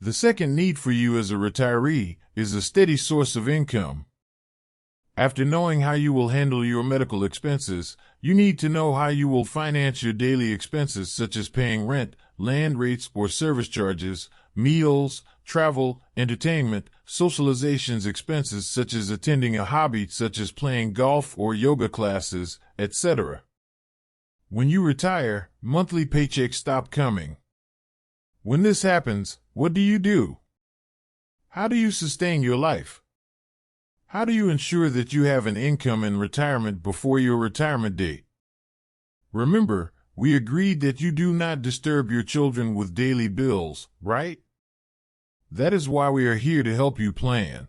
The second need for you as a retiree is a steady source of income. After knowing how you will handle your medical expenses, you need to know how you will finance your daily expenses such as paying rent, land rates or service charges, meals, travel, entertainment, socializations expenses such as attending a hobby such as playing golf or yoga classes, etc. When you retire, monthly paychecks stop coming. When this happens, what do you do? How do you sustain your life? How do you ensure that you have an income in retirement before your retirement date? Remember, we agreed that you do not disturb your children with daily bills, right? That is why we are here to help you plan.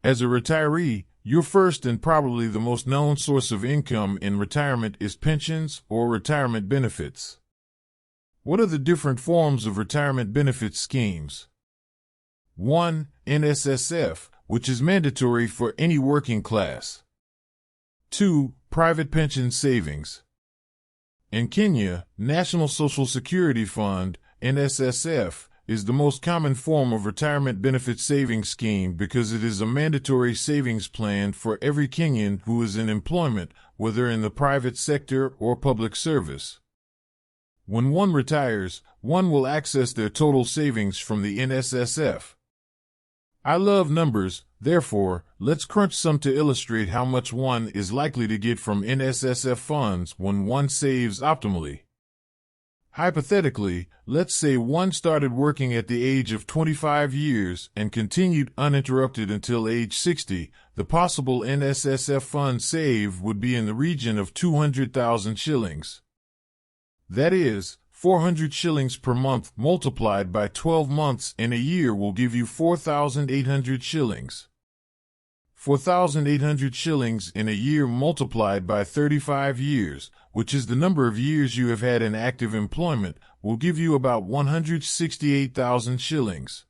As a retiree, your first and probably the most known source of income in retirement is pensions or retirement benefits. What are the different forms of retirement benefit schemes? 1. NSSF, which is mandatory for any working class. 2. Private pension savings. In Kenya, National Social Security Fund, NSSF, is the most common form of retirement benefit savings scheme because it is a mandatory savings plan for every Kenyan who is in employment, whether in the private sector or public service. When one retires, one will access their total savings from the NSSF. I love numbers, therefore, let's crunch some to illustrate how much one is likely to get from NSSF funds when one saves optimally. Hypothetically, let's say one started working at the age of 25 years and continued uninterrupted until age 60, the possible NSSF fund save would be in the region of 200,000 shillings. That is, 400 shillings per month multiplied by 12 months in a year will give you 4,800 shillings. 4,800 shillings in a year multiplied by 35 years, which is the number of years you have had in active employment, will give you about 168,000 shillings.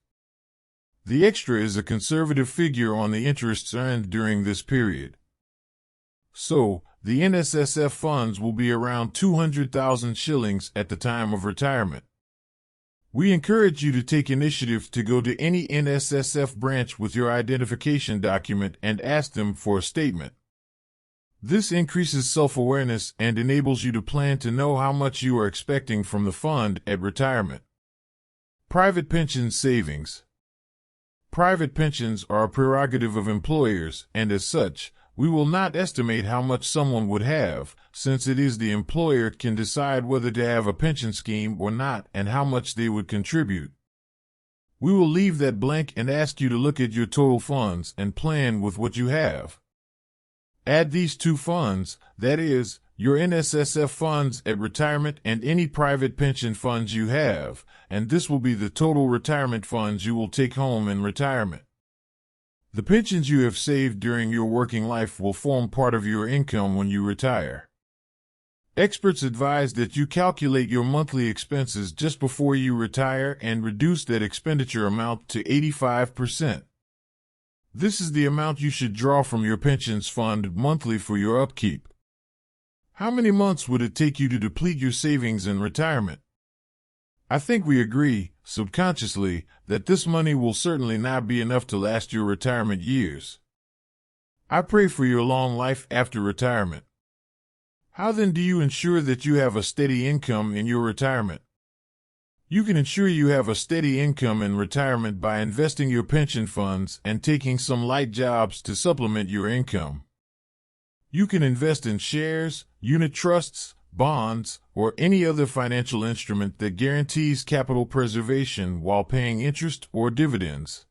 The extra is a conservative figure on the interests earned during this period. So, the NSSF funds will be around 200,000 shillings at the time of retirement. We encourage you to take initiative to go to any NSSF branch with your identification document and ask them for a statement. This increases self-awareness and enables you to plan to know how much you are expecting from the fund at retirement. Private pension savings. Private pensions are a prerogative of employers, and as such, we will not estimate how much someone would have, since it is the employer can decide whether to have a pension scheme or not and how much they would contribute. We will leave that blank and ask you to look at your total funds and plan with what you have. Add these two funds, that is, your NSSF funds at retirement and any private pension funds you have, and this will be the total retirement funds you will take home in retirement. The pensions you have saved during your working life will form part of your income when you retire. Experts advise that you calculate your monthly expenses just before you retire and reduce that expenditure amount to 85%. This is the amount you should draw from your pensions fund monthly for your upkeep. How many months would it take you to deplete your savings in retirement? I think we agree, subconsciously, that this money will certainly not be enough to last your retirement years. I pray for your long life after retirement. How then do you ensure that you have a steady income in your retirement? You can ensure you have a steady income in retirement by investing your pension funds and taking some light jobs to supplement your income. You can invest in shares, unit trusts, bonds, or any other financial instrument that guarantees capital preservation while paying interest or dividends.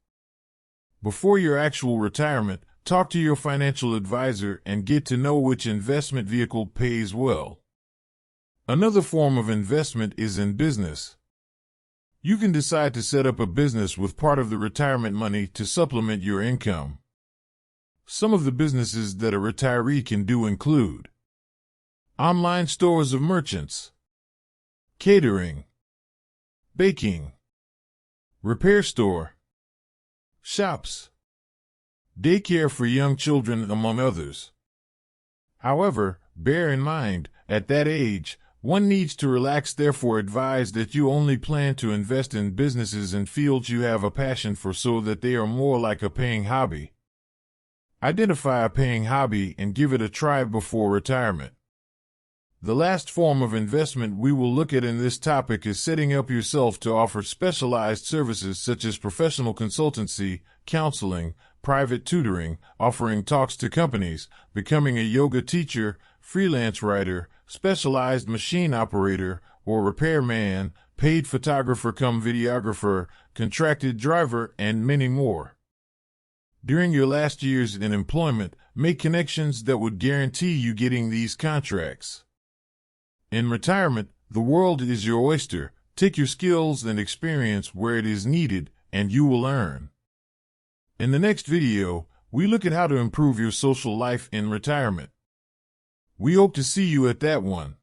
Before your actual retirement, talk to your financial advisor and get to know which investment vehicle pays well. Another form of investment is in business. You can decide to set up a business with part of the retirement money to supplement your income. Some of the businesses that a retiree can do include online stores of merchants, catering, baking, repair store, shops, daycare for young children, among others. However, bear in mind, at that age, One needs to relax, therefore advise that you only plan to invest in businesses and fields you have a passion for so that they are more like a paying hobby. Identify a paying hobby and give it a try before retirement. The last form of investment we will look at in this topic is setting up yourself to offer specialized services such as professional consultancy, counseling, private tutoring, offering talks to companies, becoming a yoga teacher, freelance writer, specialized machine operator or repairman, paid photographer cum videographer, contracted driver, and many more. During your last years in employment, make connections that would guarantee you getting these contracts. In retirement, the world is your oyster. Take your skills and experience where it is needed, and you will earn. In the next video, we look at how to improve your social life in retirement. We hope to see you at that one.